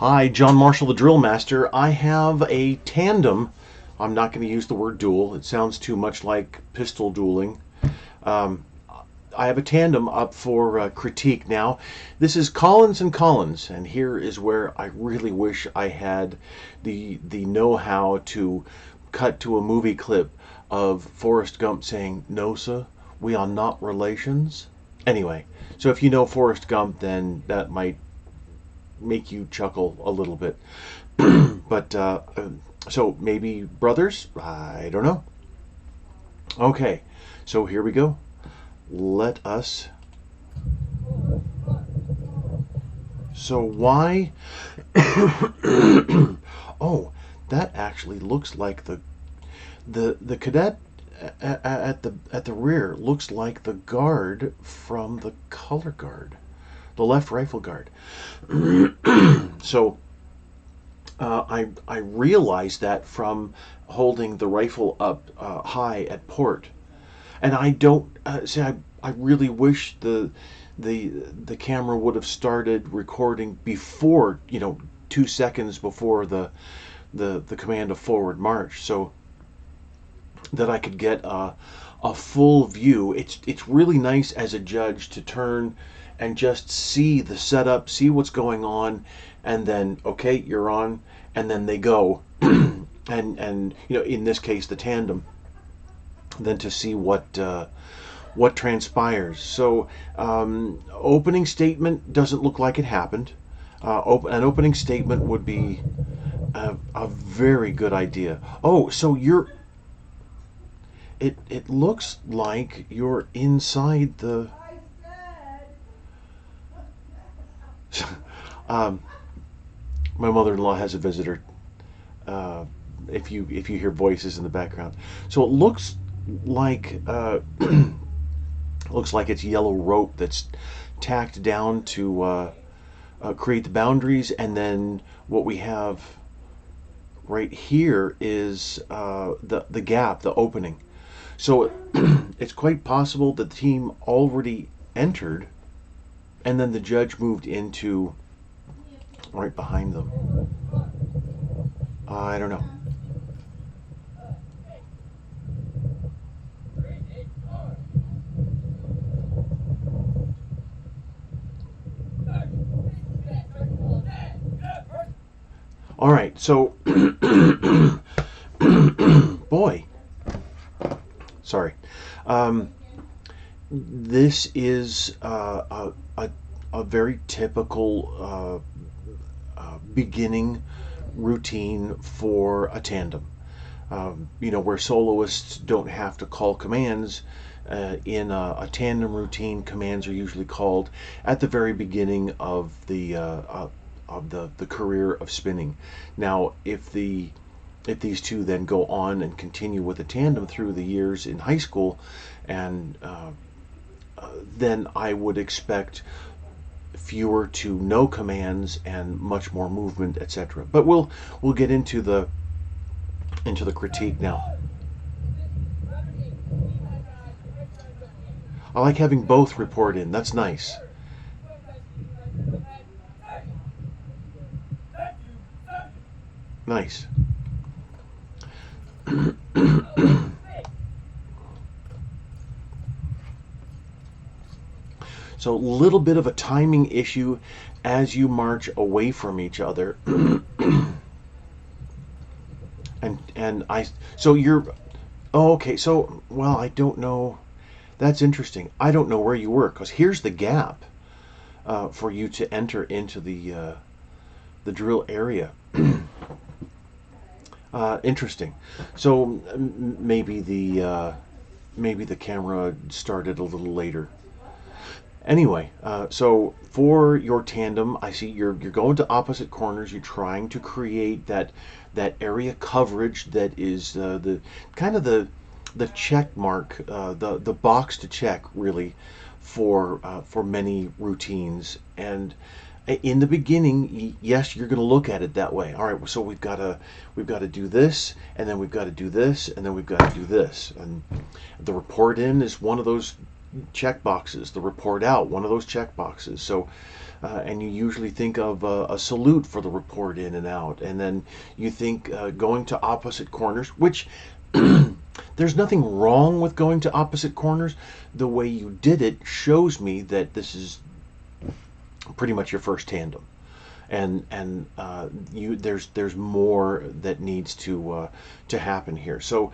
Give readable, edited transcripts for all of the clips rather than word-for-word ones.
Hi, John Marshall, the DrillMaster. I have a Tandem. I'm not going to use the word duel. It sounds too much like pistol dueling. Um, I have a Tandem up for critique now. This is Collins and Collins, and here is where I really wish I had the know-how to cut to a movie clip of Forrest Gump saying, "No, sir, we are not relations." Anyway, so if you know Forrest Gump, then that might make you chuckle a little bit. But so maybe brothers? I don't know. Okay, so here we go. Let us. So why? Oh, that actually looks like the cadet at the rear looks like the guard from the color guard, the left rifle guard. So I realized that from holding the rifle up high at port, and I don't say I really wish the camera would have started recording before, 2 seconds before the command of forward march, so that I could get a full view. It's really nice as a judge to turn and just see the setup, see what's going on, and then okay, you're on, and then they go, and in this case the Tandem, then to see what transpires. So opening statement doesn't look like it happened. An opening statement would be a very good idea. Oh, so it looks like you're inside the my mother-in-law has a visitor. If you hear voices in the background, so it looks like looks like it's yellow rope that's tacked down to create the boundaries, and then what we have right here is the gap, the opening. So it's quite possible that the team already entered, and then the judge moved into right behind them. I don't know. All right, so boy, sorry. This is a very typical beginning routine for a Tandem. Where soloists don't have to call commands. In a Tandem routine, commands are usually called at the very beginning of the career of spinning. Now, if these two then go on and continue with a Tandem through the years in high school, and then I would expect fewer to no commands and much more movement, etc. But we'll get into the critique now. I like having both report in. That's nice. Nice. So a little bit of a timing issue as you march away from each other. So you're, oh, okay, so, well, I don't know. That's interesting. I don't know where you were, because here's the gap for you to enter into the drill area. Interesting. So maybe the camera started a little later. Anyway, so for your Tandem, I see you're going to opposite corners. You're trying to create that area coverage that is the kind of the check mark, the box to check, really, for many routines. And in the beginning, yes, you're going to look at it that way. All right, so we've got to do this, and then we've got to do this, and then we've got to do this. And the report in is one of those check boxes, the report out, one of those check boxes. So, and you usually think of a salute for the report in and out, and then you think going to opposite corners, which there's nothing wrong with going to opposite corners. The way you did it shows me that this is pretty much your first tandem, and there's more that needs to happen here. So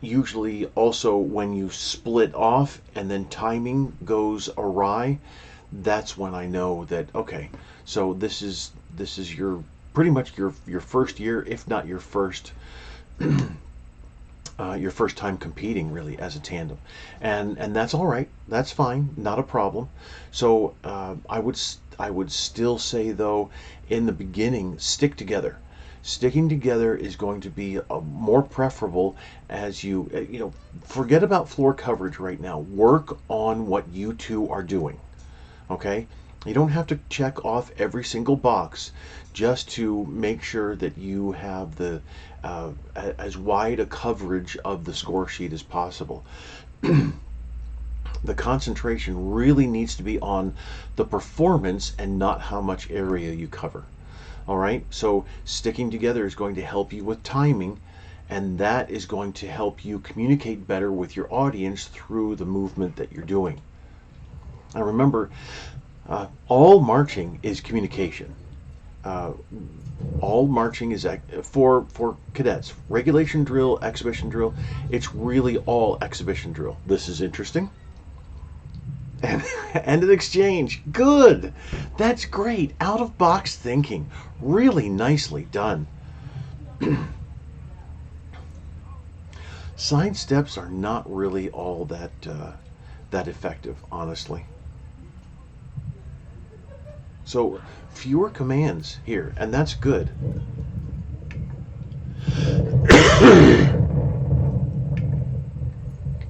usually also when you split off and then timing goes awry, that's when I know that, okay, so this is your pretty much your first year, if not your first time competing really as a tandem, and that's all right. That's fine, not a problem. So I would still say though, in the beginning, stick together. Sticking together is going to be more preferable as you forget about floor coverage right now. Work on what you two are doing. Okay, you don't have to check off every single box just to make sure that you have the as wide a coverage of the score sheet as possible. The concentration really needs to be on the performance and not how much area you cover. All right, so sticking together is going to help you with timing, and that is going to help you communicate better with your audience through the movement that you're doing. Now remember, all marching is communication. All marching is for cadets. Regulation drill, exhibition drill, it's really all exhibition drill. This is interesting. And an exchange. Good. That's great. Out of box thinking. Really nicely done. Side steps are not really all that effective, honestly. So fewer commands here, and that's good.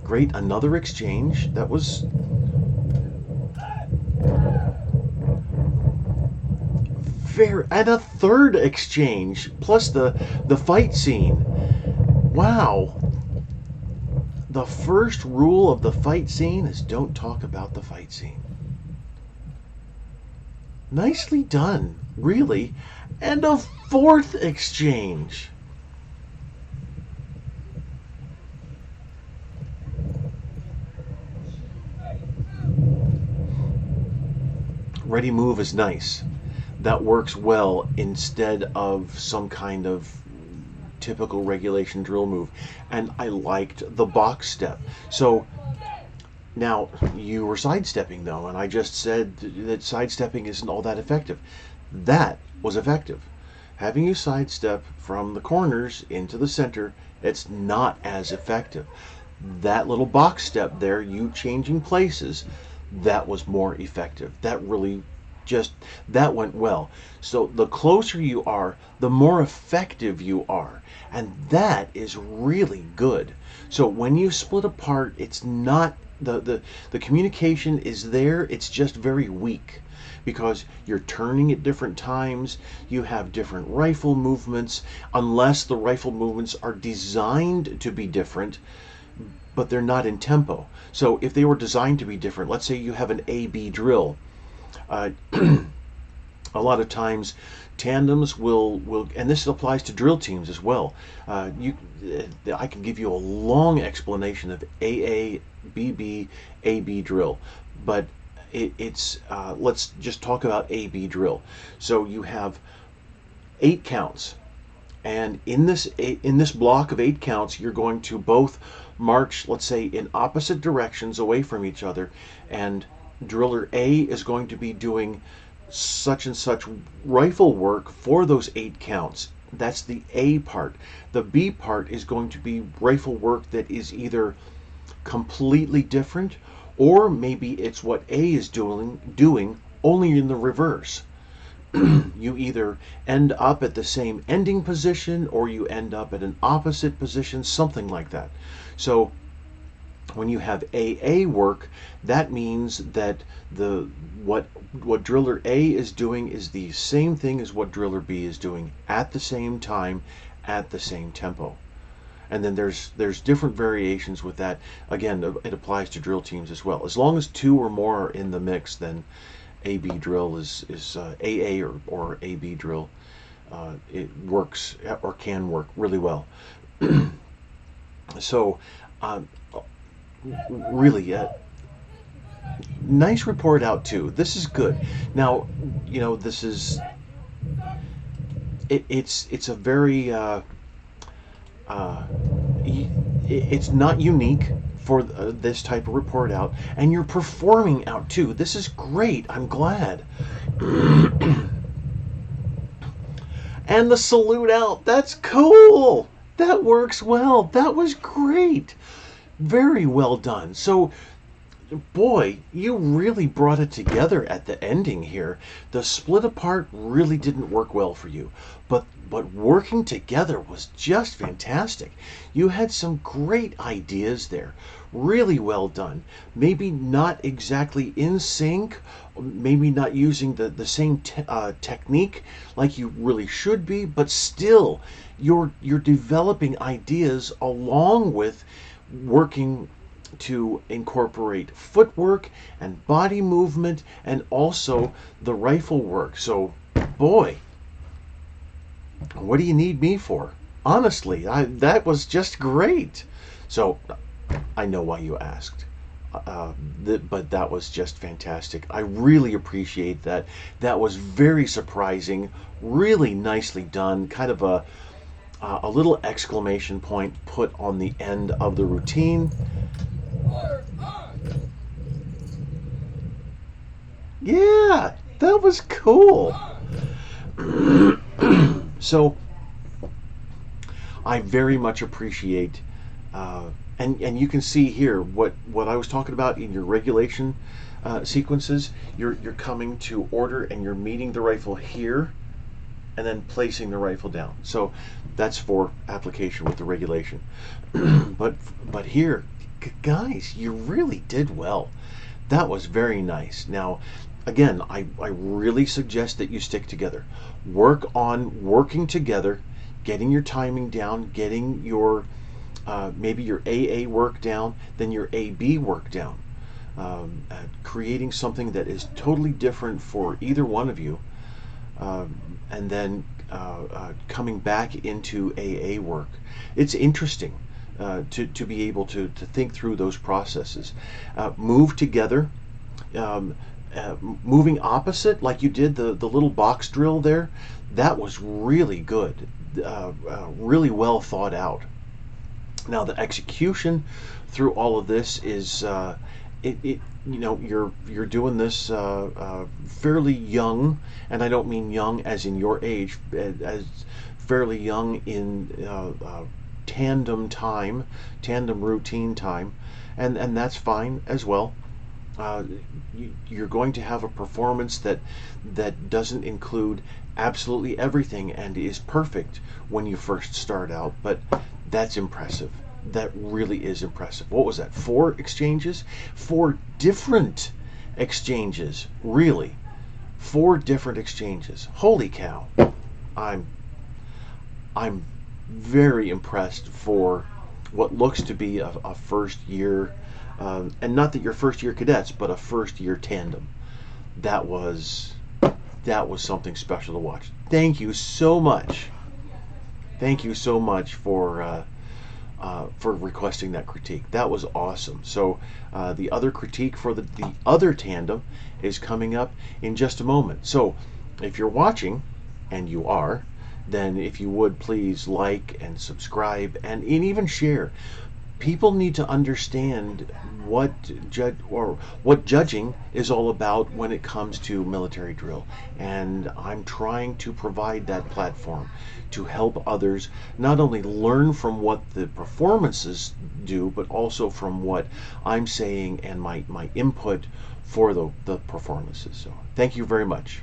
Great, another exchange. That was very, and a third exchange plus the fight scene. Wow. The first rule of the fight scene is don't talk about the fight scene. Nicely done, really. And a fourth exchange. Ready move is nice. That works well instead of some kind of typical regulation drill move. And I liked the box step. So now, you were sidestepping though, and I just said that sidestepping isn't all that effective. That was effective. Having you sidestep from the corners into the center, it's not as effective. That little box step there, you changing places, that was more effective. That really that went well. So the closer you are, the more effective you are. And that is really good. So when you split apart, it's not the communication is there, it's just very weak because you're turning at different times, you have different rifle movements, unless the rifle movements are designed to be different, but they're not in tempo. So if they were designed to be different, let's say you have an A-B drill, a lot of times tandems will, and this applies to drill teams as well. I can give you a long explanation of AA, BB, AB drill, but it's let's just talk about AB drill. So you have 8 counts, and in this block of 8 counts, you're going to both march, let's say, in opposite directions away from each other, and driller A is going to be doing such and such rifle work for those 8 counts. That's the A part. The B part is going to be rifle work that is either completely different, or maybe it's what A is doing only in the reverse. You either end up at the same ending position or you end up at an opposite position, something like that. So when you have AA work, that means that what driller A is doing is the same thing as what driller B is doing at the same time, at the same tempo. And then there's different variations with that. Again, it applies to drill teams as well. As long as two or more are in the mix, then AB drill is AA or AB drill. It works or can work really well. So, really, nice report out too. This is good. Now, this is it's a very it's not unique for this type of report out, and you're performing out too. This is great. I'm glad. And the salute out, that's cool. That works well. That was great. Very well done. So, boy, you really brought it together at the ending here. The split apart really didn't work well for you, but working together was just fantastic. You had some great ideas there. Really well done. Maybe not exactly in sync, maybe not using the same technique like you really should be, but still you're developing ideas along with working to incorporate footwork and body movement and also the rifle work. So, boy, what do you need me for? Honestly, that was just great. So, I know why you asked, but that was just fantastic. I really appreciate that. That was very surprising, really nicely done. Kind of a little exclamation point put on the end of the routine. Yeah, that was cool. So, I very much appreciate, and you can see here what I was talking about in your regulation sequences. You're coming to order and you're meeting the rifle here, and then placing the rifle down. So that's for application with the regulation. but here, guys, you really did well. That was very nice. Now, again, I really suggest that you stick together. Work on working together, getting your timing down, getting your maybe your AA work down, then your AB work down. Creating something that is totally different for either one of you, and then coming back into AA work. It's interesting to be able to think through those processes. Move together, moving opposite like you did the little box drill there. That was really good, really well thought out. Now the execution through all of this is you're doing this fairly young, and I don't mean young as in your age, as fairly young in tandem time, tandem routine time, and that's fine as well. You're going to have a performance that doesn't include absolutely everything and is perfect when you first start out, but that's impressive. That really is impressive. What was that? 4 exchanges? 4 different exchanges. Really? 4 different exchanges. Holy cow. I'm very impressed for what looks to be a first year, and not that you're first year cadets, but a first year tandem. That was something special to watch. Thank you so much. Thank you so much for requesting that critique. That was awesome. So the other critique for the other tandem is coming up in just a moment. So if you're watching, and you are, then if you would please like and subscribe and even share. People need to understand what judging is all about when it comes to military drill, and I'm trying to provide that platform to help others not only learn from what the performances do, but also from what I'm saying and my input for the performances. So thank you very much.